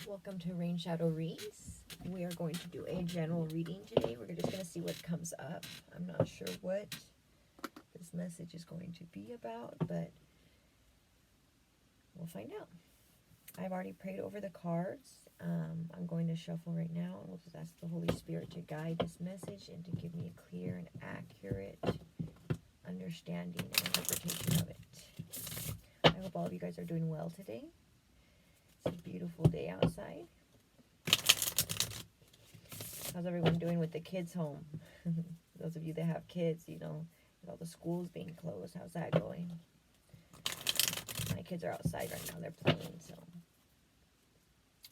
Welcome to Rain Shadow Reads. We are going to do a general reading today. We're just going to see what comes up. I'm not sure what this message is going to be about, but we'll find out. I've already prayed over the cards. I'm going to shuffle right now, and we'll just ask the Holy Spirit to guide this message and to give me a clear and accurate understanding and interpretation of it. I hope all of you guys are doing well today. It's a beautiful day outside. How's everyone doing with the kids home? Those of you that have kids, you know, with all the schools being closed, how's that going? My kids are outside right now. They're playing, so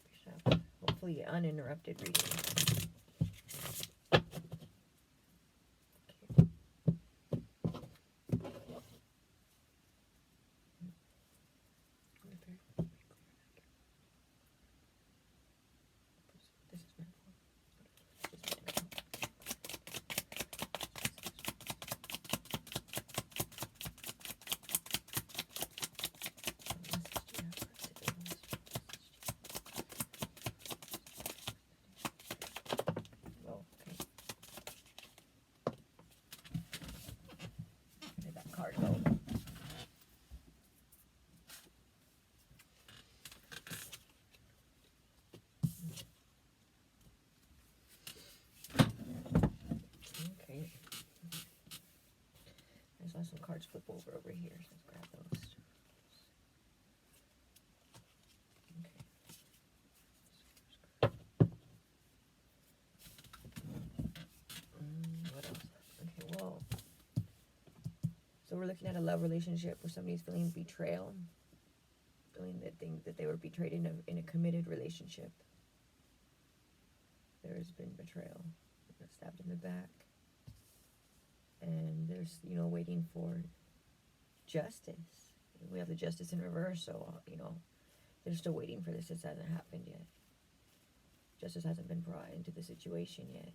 we should have hopefully uninterrupted reading. Some cards flip over here, so let's grab those. Okay. What else? Okay, well, so we're looking at a love relationship where somebody's feeling betrayal, feeling that they were betrayed in a committed relationship. There's been betrayal, stabbed in the back. And there's, you know, waiting for justice. We have the justice in reverse, so, you know, they're still waiting for this. This hasn't happened yet. Justice hasn't been brought into the situation yet.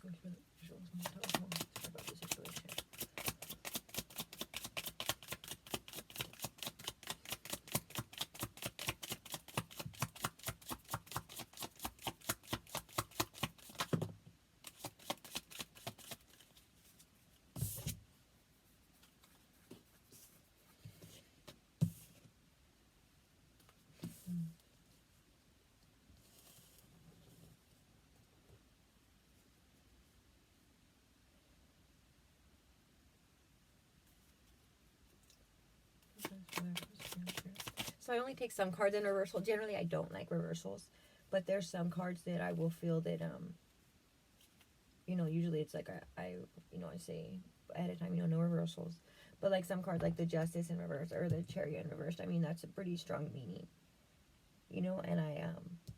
About the situation. So I only take some cards in reversal. Generally, I don't like reversals, but there's some cards that I will feel that, you know, usually it's like I say ahead of time, you know, no reversals. But like some cards, like the Justice in reverse or the Chariot in reverse, I mean, that's a pretty strong meaning, you know, and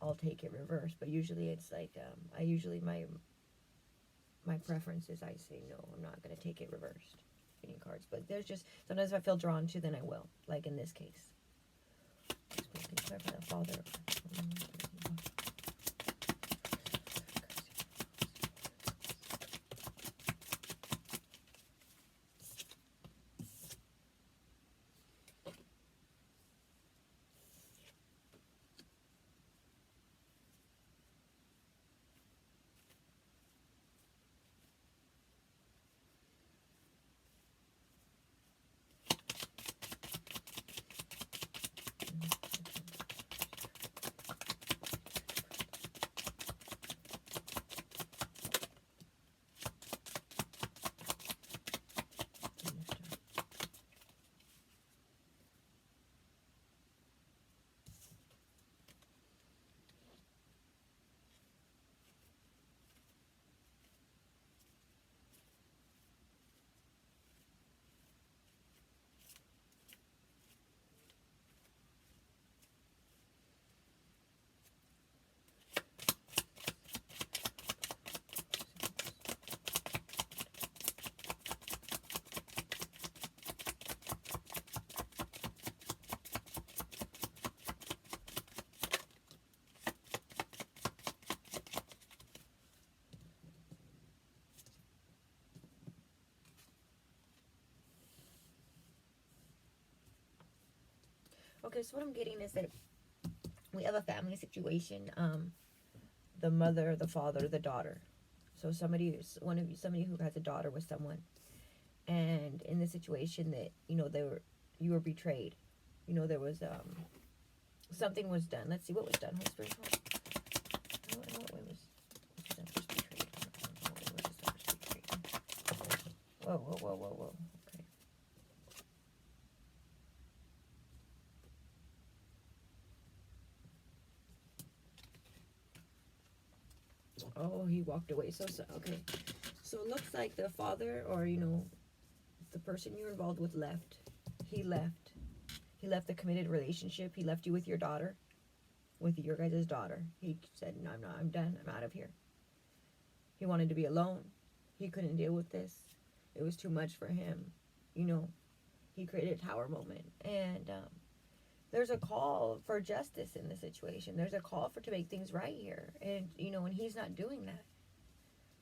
I'll take it reversed. But usually it's like, my preference is I say, no, I'm not going to take it reversed. Reading cards, but there's just sometimes if I feel drawn to, then I will, like in this case. Father. Okay, so what I'm getting is that we have a family situation. The mother, the father, the daughter. So somebody who has a daughter with someone, and in the situation that you were betrayed. There was something was done. Let's see what was done. Holy Spirit, in what way was that first betrayed? In what way was this first betrayed? Whoa. Okay. Oh, he walked away. So okay. So it looks like the father, or the person you're involved with, left. He left. He left the committed relationship. He left you with your daughter, with your guys' daughter. He said, "No, I'm not. I'm done. I'm out of here." He wanted to be alone. He couldn't deal with this. It was too much for him. He created a tower moment, and there's a call for justice in the situation. There's a call to make things right here, and and he's not doing that.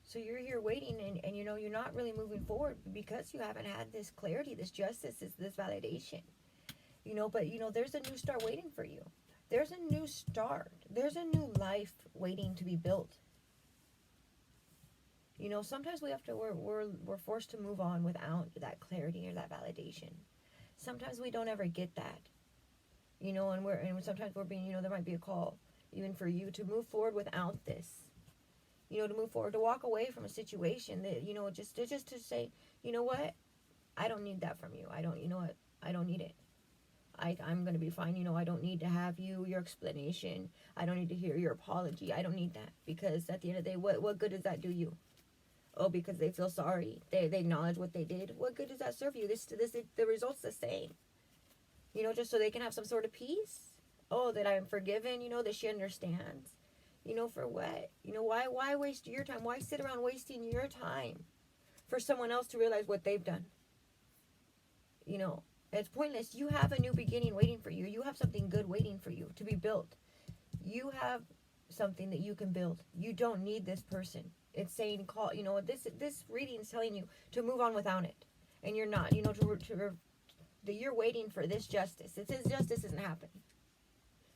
So you're here waiting, and you're not really moving forward because you haven't had this clarity, this justice, this validation. But there's a new start waiting for you. There's a new start. There's a new life waiting to be built. Sometimes we're forced to move on without that clarity or that validation. Sometimes we don't ever get that. And sometimes we're being, there might be a call even for you to move forward without this. To move forward, to walk away from a situation that, just to say, you know what? I don't need that from you. I don't, what? I don't need it. I'm going to be fine. I don't need to have your explanation. I don't need to hear your apology. I don't need that, because at the end of the day, what good does that do you? Oh, because they feel sorry. They acknowledge what they did. What good does that serve you? The result's the same. Just so they can have some sort of peace. Oh, that I am forgiven, that she understands. For what? Why waste your time? Why sit around wasting your time for someone else to realize what they've done? It's pointless. You have a new beginning waiting for you. You have something good waiting for you to be built. You have something that you can build. You don't need this person. It's saying call. This reading is telling you to move on without it, and you're not. That you're waiting for this justice. It says justice isn't happening.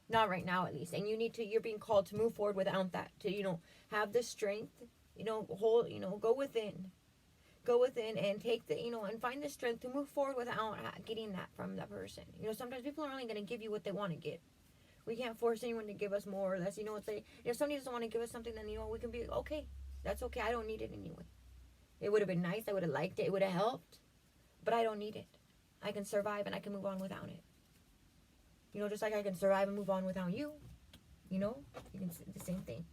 Not right now, at least. And you're being called to move forward without that. To have the strength. Go within. Go within and take and find the strength to move forward without getting that from that person. Sometimes people are only going to give you what they want to get. We can't force anyone to give us more or less. If somebody doesn't want to give us something, then we can be okay. That's okay. I don't need it anyway. It would have been nice. I would have liked it. It would have helped. But I don't need it. I can survive and I can move on without it. Just like I can survive and move on without you. You can see the same thing.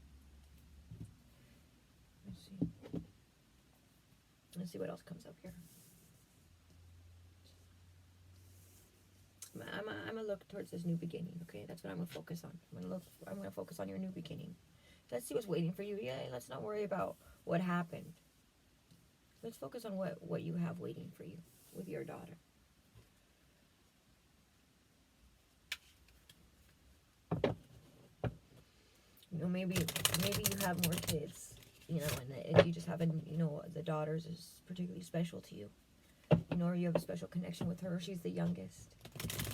Let's see what else comes up here. I'm gonna look towards this new beginning. Okay, that's what I'm gonna focus on. I'm gonna focus on your new beginning. Let's see what's waiting for you. Yeah, let's not worry about what happened. Let's focus on what you have waiting for you with your daughter. Maybe you have more kids. And you just have the daughters is particularly special to you. Or you have a special connection with her. She's the youngest,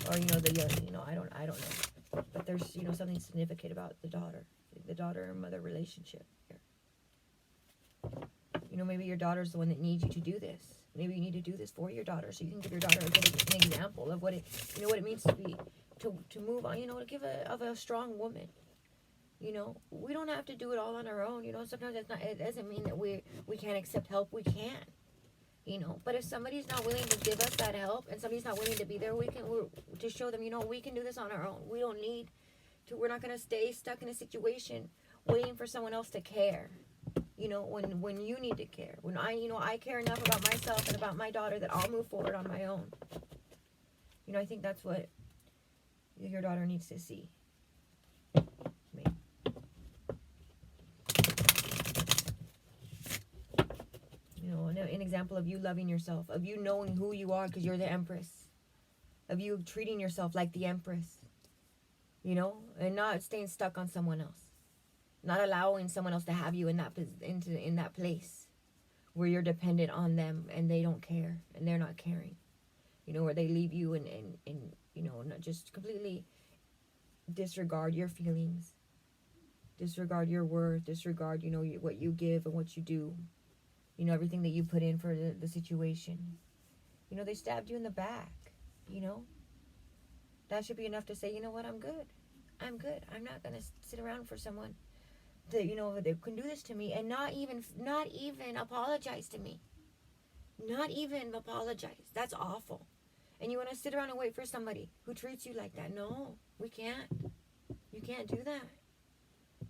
or the young. I don't know. But there's something significant about the daughter and mother relationship here. Maybe your daughter's the one that needs you to do this. Maybe you need to do this for your daughter, so you can give your daughter an example of what it means to be to move on. To give of a strong woman. We don't have to do it all on our own. Sometimes it doesn't mean that we can't accept help. We can. But if somebody's not willing to give us that help, and somebody's not willing to be there, we're to show them, we can do this on our own. We don't need to. We're not going to stay stuck in a situation waiting for someone else to care. When you need to care. When I care enough about myself and about my daughter that I'll move forward on my own. I think that's what your daughter needs to see. An example of you loving yourself, of you knowing who you are because you're the Empress, of you treating yourself like the Empress, and not staying stuck on someone else, not allowing someone else to have you in that place where you're dependent on them and they don't care and they're not caring. You know, where they leave you and you know, not just completely disregard your feelings, disregard your worth, disregard, you know, what you give and what you do, you know, everything that you put in for the situation. You know, they stabbed you in the back, you know. That should be enough to say, you know what, I'm good. I'm good. I'm not going to sit around for someone that, you know, that can do this to me and not even apologize to me. Not even apologize. That's awful. And you want to sit around and wait for somebody who treats you like that? No, we can't. You can't do that.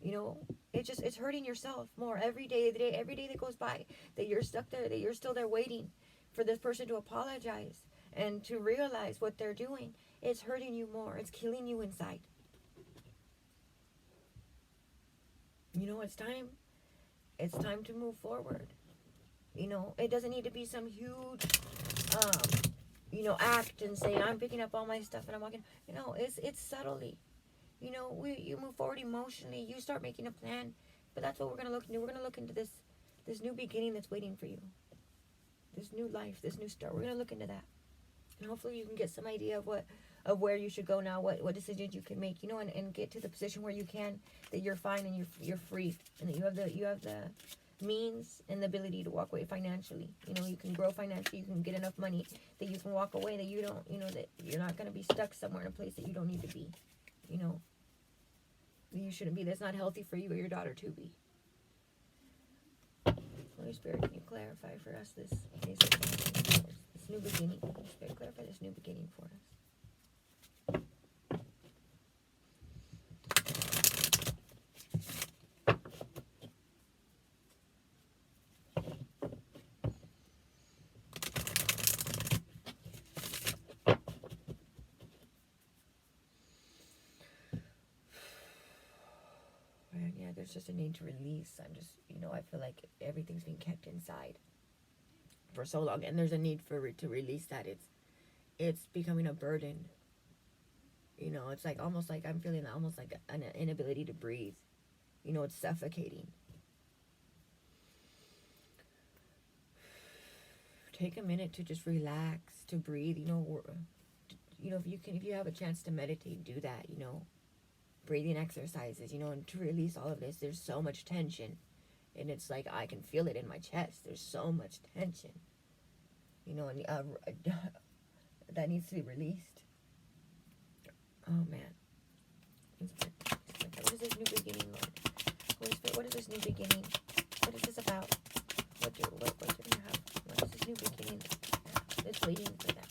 You know, it's hurting yourself more every day that goes by, that you're stuck there, that you're still there waiting for this person to apologize and to realize what they're doing. It's hurting you more. It's killing you inside. You know, it's time. It's time to move forward. You know, it doesn't need to be some huge, you know, act and say, I'm picking up all my stuff and I'm walking. You know, it's subtly. You know, you move forward emotionally. You start making a plan. But that's what we're going to look into. We're going to look into this new beginning that's waiting for you. This new life, this new start. We're going to look into that. And hopefully you can get some idea of where you should go now, what decisions you can make, you know, and get to the position where you can, that you're fine and you're free, and that you have the means and the ability to walk away financially. You know, you can grow financially, you can get enough money that you can walk away, that you don't, you know, that you're not going to be stuck somewhere in a place that you don't need to be. You know, you shouldn't be. That's not healthy for you or your daughter to be. Holy Spirit, can you clarify for us this new beginning? Holy Spirit, clarify this new beginning for us. Yeah, there's just a need to release. You know, I feel like everything's being kept inside for so long, and there's a need for it to release that. It's becoming a burden. You know, it's like almost like I'm feeling almost like an inability to breathe. You know, it's suffocating. Take a minute to just relax, to breathe. You know, if you have a chance to meditate, do that. You know, breathing exercises. You know, and to release all of this. There's so much tension, and it's like I can feel it in my chest. There's so much tension. You know, and that needs to be released. Oh man. What is this new beginning, Lord? Holy Spirit, what is this new beginning? What is this about? What do you have? What is this new beginning that's waiting for them?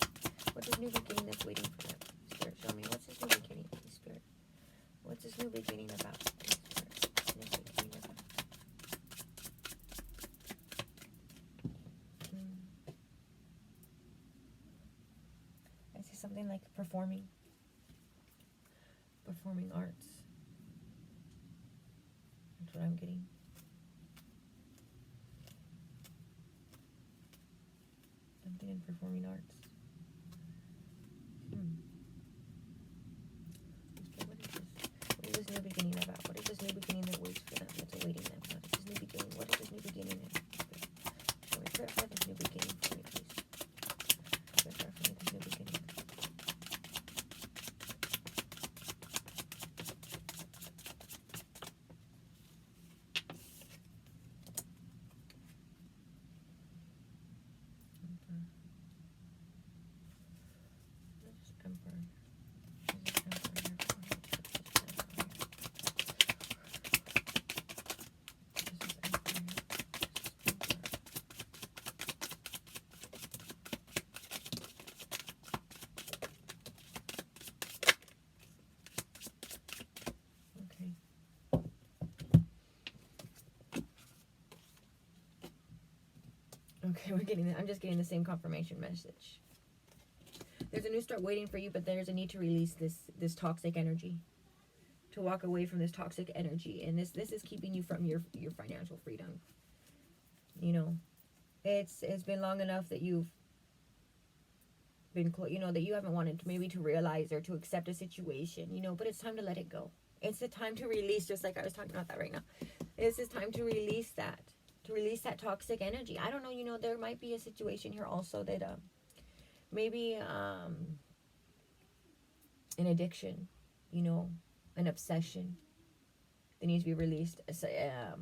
What's this new beginning that's waiting for them? Spirit, show me. What's this new beginning, Holy Spirit? What's this new beginning about? Holy Spirit, new beginning about? I see something like performing arts. That's what I'm getting. Something in performing arts. What is this new beginning about? What is this new beginning that waits for them, that's awaiting them? What is this new beginning? What is this new beginning in? Show me, clarify this new beginning for me, please. Clarify for me this new beginning. Okay, I'm just getting the same confirmation message. There's a new start waiting for you, but there's a need to release this toxic energy. To walk away from this toxic energy. And this is keeping you from your financial freedom. You know, it's been long enough that you've been, you know, that you haven't wanted to maybe to realize or to accept a situation, you know, but it's time to let it go. It's the time to release, just like I was talking about that right now. It's this time to release that. To release that toxic energy. I don't know, you know, there might be a situation here also that maybe an addiction, you know, an obsession that needs to be released.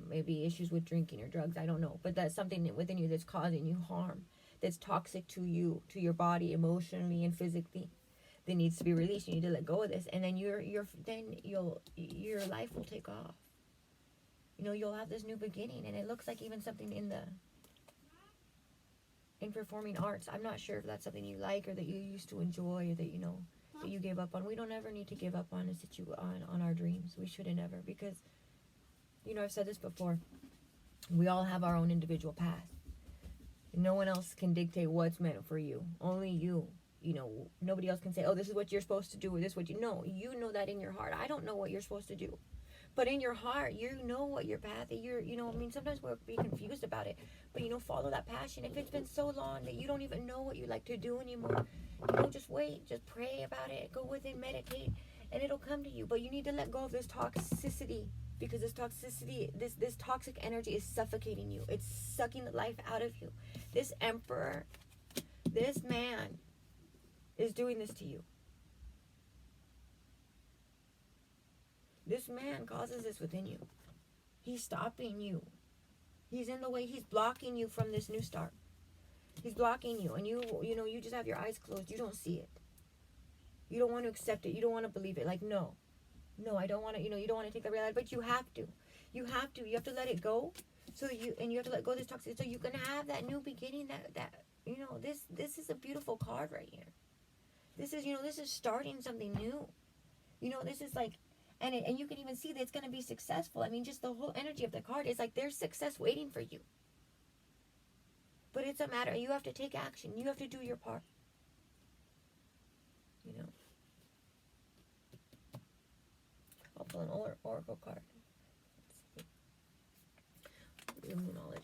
Maybe issues with drinking or drugs, I don't know, but that's something within you that's causing you harm, that's toxic to you, to your body, emotionally and physically, that needs to be released. You need to let go of this, and then your life will take off. You know, you'll have this new beginning. And it looks like even something in performing arts. I'm not sure if that's something you like, or that you used to enjoy, or that, you know, that you gave up on. We don't ever need to give up on on our dreams. We shouldn't ever, because, you know, I've said this before, we all have our own individual path. No one else can dictate what's meant for you. Only you. You know, nobody else can say, oh, this is what you're supposed to do, or this is what you know. You know that in your heart. I don't know what you're supposed to do. But in your heart, you know what your path is. You know, I mean, sometimes we'll be confused about it. But, you know, follow that passion. If it's been so long that you don't even know what you like to do anymore, you know, just wait. Just pray about it. Go within, meditate, and it'll come to you. But you need to let go of this toxicity, because this toxicity, this toxic energy is suffocating you. It's sucking the life out of you. This emperor, this man is doing this to you. This man causes this within you. He's stopping you. He's in the way. He's blocking you from this new start. He's blocking you. And you know, you just have your eyes closed. You don't see it. You don't want to accept it. You don't want to believe it. Like, no, I don't want to, you know, you don't want to take that reality, but you have to. You have to let it go. So you have to let go of this toxicity, so you can have that new beginning, that you know, this is a beautiful card right here. This is, you know, this is starting something new. You know, this is like, and you can even see that it's going to be successful. I mean, just the whole energy of the card is like there's success waiting for you. But it's a matter, you have to take action. You have to do your part. You know. I'll pull an oracle card. Let's see. Demonology.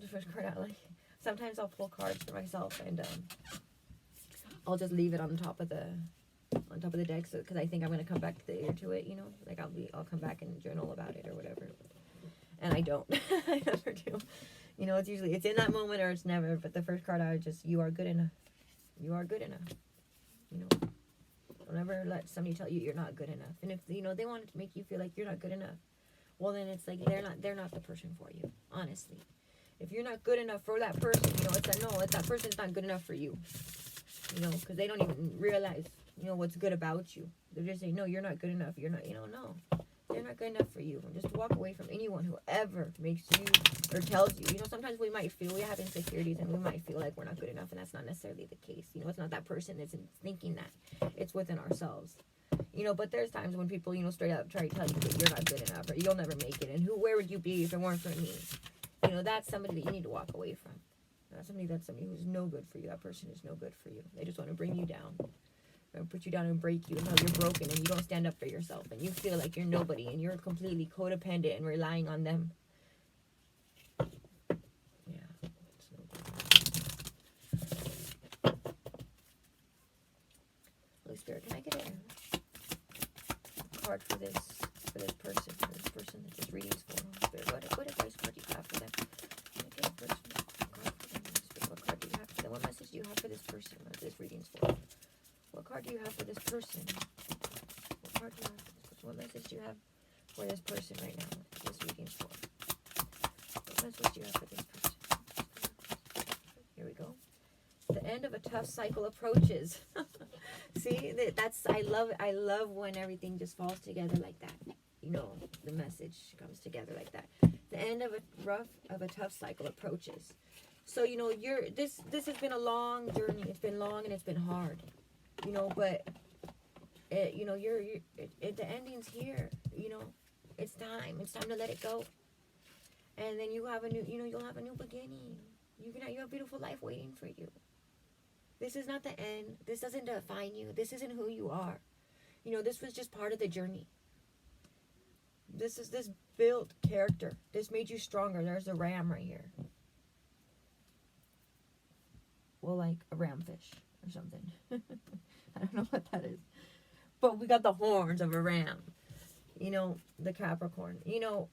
The first card out, like, sometimes I'll pull cards for myself, and I'll just leave it on top of the deck, so because I think I'm gonna come back later to it, you know, like I'll come back and journal about it or whatever, and I don't. I never do. You know, it's usually in that moment or it's never. But the first card, I would just, you are good enough. You are good enough. You know, don't ever let somebody tell you you're not good enough. And if, you know, they want to make you feel like you're not good enough, well, then it's like they're not the person for you. Honestly, if you're not good enough for that person, you know, it's that person's not good enough for you. You know, because they don't even realize, you know, what's good about you. They're just saying, no, you're not good enough. You're not, you know, no. They're not good enough for you. Just walk away from anyone who ever makes you or tells you. You know, sometimes we have insecurities, and we might feel like we're not good enough, and that's not necessarily the case. You know, it's not that person that's thinking that. It's within ourselves. You know, but there's times when people, you know, straight up try to tell you that you're not good enough, or you'll never make it, and where would you be if it weren't for me? You know, that's somebody that you need to walk away from. That's somebody who's no good for you. That person is no good for you. They just want to bring you down. They'll put you down and break you until you're broken and you don't stand up for yourself and you feel like you're nobody and you're completely codependent and relying on them. Yeah, it's no good. Holy Spirit, can I get a card for this person that this reading's for? Holy Spirit, what advice card do you have for them? Can I get a card for them? What card do you have for them? What message do you have for this person that this reading's for? What card do you have for this person? What card do you have for this person? What message do you have for this person right now? This reading's for. What message do you have for this person? Here we go. The end of a tough cycle approaches. See, I love when everything just falls together like that. You know, the message comes together like that. The end of a tough cycle approaches. So, you know, this has been a long journey. It's been long and it's been hard. You know, but you know, the ending's here. You know, it's time to let it go, and then you'll have a new beginning. You have a beautiful life waiting for you. This is not the end. This doesn't define you. This isn't who you are. You know, this was just part of the journey. This built character. This made you stronger. There's a ram right here. Well, like a ramfish or something. I don't know what that is. But we got the horns of a ram. You know, the Capricorn. You know,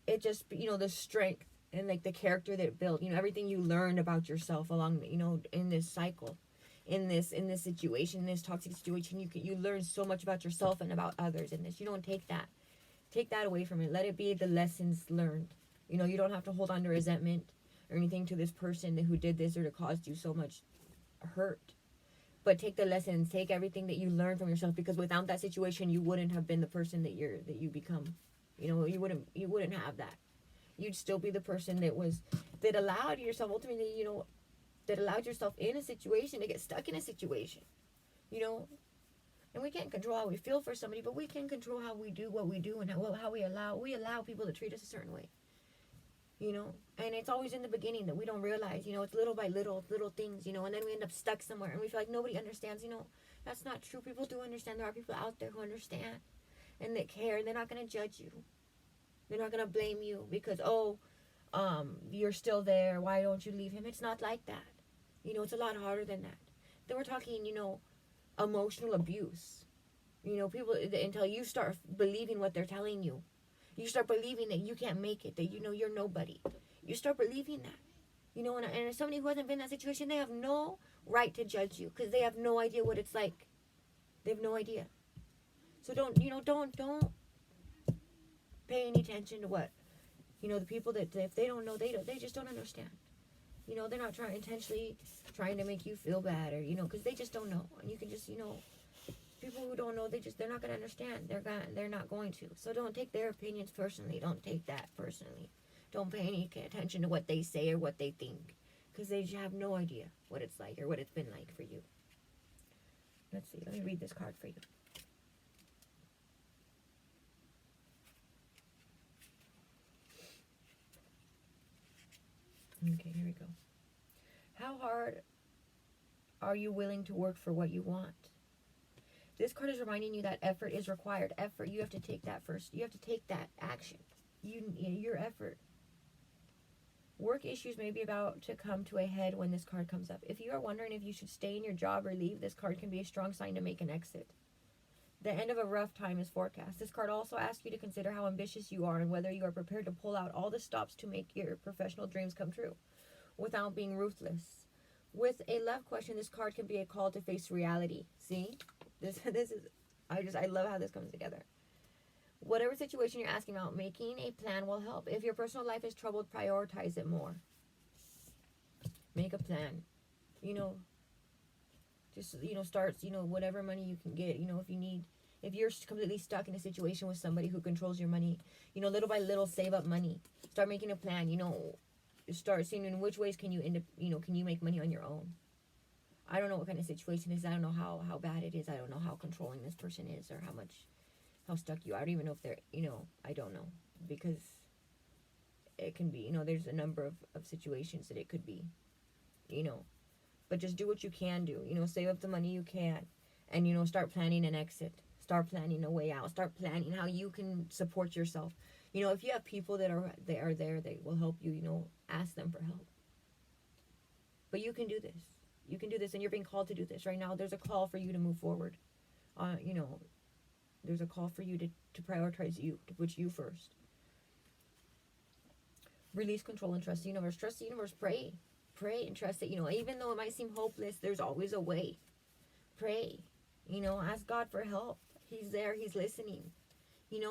it just, the strength and like the character that it built, everything you learned about yourself along, in this cycle, in this situation, in this toxic situation. You learn so much about yourself and about others in this. You don't take that away from it. Let it be the lessons learned. You don't have to hold on to resentment or anything to this person who did this or that caused you so much hurt. But take the lessons, take everything that you learned from yourself, because without that situation you wouldn't have been the person that you become. You wouldn't have that. You'd still be the person that allowed yourself ultimately, that allowed yourself in a situation to get stuck in a situation. And we can't control how we feel for somebody, but we can control how we do what we do, and how we allow people to treat us a certain way. And it's always in the beginning that we don't realize, it's little by little things, and then we end up stuck somewhere and we feel like nobody understands. That's not true. People do understand. There are people out there who understand and that care, and they're not going to judge you. They're not going to blame you because, you're still there. Why don't you leave him? It's not like that. It's a lot harder than that. Then we're talking, emotional abuse. People, until you start believing what they're telling you. You start believing that you can't make it, that you're nobody. You start believing that. And somebody who hasn't been in that situation, they have no right to judge you because they have no idea what it's like. They have no idea. So don't pay any attention to what, the people that if they don't know, they just don't understand. They're not intentionally trying to make you feel bad or, because they just don't know. And you can just, people who don't know, they're not going to understand. They're not going to. So don't take their opinions personally. Don't take that personally. Don't pay any attention to what they say or what they think, because they have no idea what it's like or what it's been like for you. Let's see. Let me read this card for you. Okay, here we go. How hard are you willing to work for what you want? This card is reminding you that effort is required. Effort, you have to take that first. You have to take that action. Your effort. Work issues may be about to come to a head when this card comes up. If you are wondering if you should stay in your job or leave, this card can be a strong sign to make an exit. The end of a rough time is forecast. This card also asks you to consider how ambitious you are and whether you are prepared to pull out all the stops to make your professional dreams come true without being ruthless. With a love question, this card can be a call to face reality. See? This is, I love how this comes together. Whatever situation you're asking about, making a plan will help. If your personal life is troubled, prioritize it more. Make a plan. Just, start, whatever money you can get. If you're completely stuck in a situation with somebody who controls your money, little by little, save up money. Start making a plan, start seeing in which ways can you end up, can you make money on your own. I don't know what kind of situation it is. I don't know how bad it is. I don't know how controlling this person is or how stuck you are. I don't even know if they're, I don't know, because it can be, there's a number of situations that it could be, but just do what you can do, save up the money you can, and, start planning an exit, start planning a way out, start planning how you can support yourself. If you have people that are there, they will help you, ask them for help. But you can do this. You can do this, and you're being called to do this right now. There's a call for you to move forward. There's a call for you to prioritize you, to put you first. Release control and trust the universe. Trust the universe. Pray and trust that, even though it might seem hopeless, there's always a way. Pray, ask God for help. He's there. He's listening. And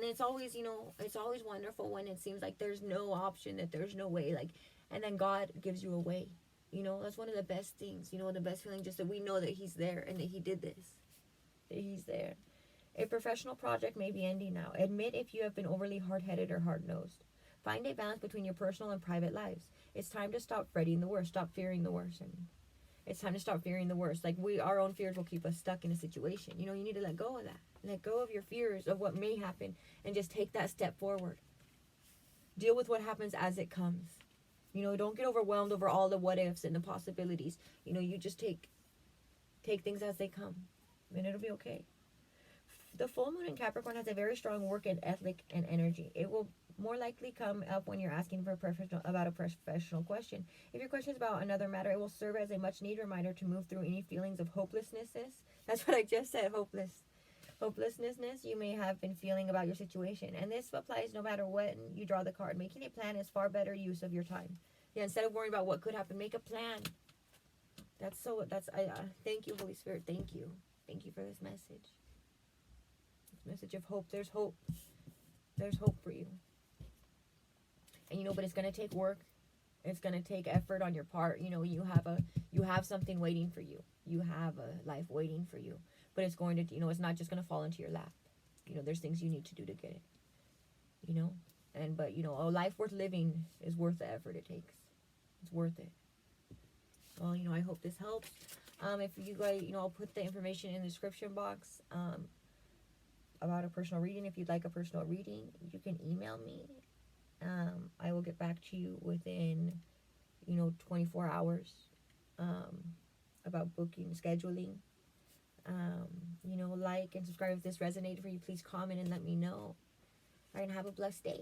it's always, it's always wonderful when it seems like there's no option, that there's no way, and then God gives you a way. That's one of the best things, the best feeling, just that we know that he's there and that he did this, that he's there. A professional project may be ending now. Admit if you have been overly hard-headed or hard-nosed. Find a balance between your personal and private lives. It's time to stop fretting the worst, stop fearing the worst. And it's time to stop fearing the worst. Our own fears will keep us stuck in a situation. You need to let go of that. Let go of your fears of what may happen and just take that step forward. Deal with what happens as it comes. Don't get overwhelmed over all the what ifs and the possibilities. You just take things as they come, and it'll be okay. The full moon in Capricorn has a very strong work ethic and energy. It will more likely come up when you're asking for about a professional question. If your question is about another matter, it will serve as a much needed reminder to move through any feelings of hopelessness. That's what I just said, hopeless. hopelessness you may have been feeling about your situation. And this applies no matter when you draw the card. Making a plan is far better use of your time. Yeah, instead of worrying about what could happen, make a plan. I thank you, Holy Spirit. Thank you. Thank you for this message. This message of hope. There's hope. There's hope for you. And but it's gonna take work. It's gonna take effort on your part. You have something waiting for you. You have a life waiting for you. But it's going to, it's not just gonna fall into your lap. There's things you need to do to get it. But a life worth living is worth the effort it takes. It's worth it. Well, I hope this helps. If you guys, I'll put the information in the description box about a personal reading. If you'd like a personal reading, you can email me. I will get back to you within, 24 hours about booking, scheduling. Like and subscribe if this resonated for you. Please comment and let me know. All right, and have a blessed day.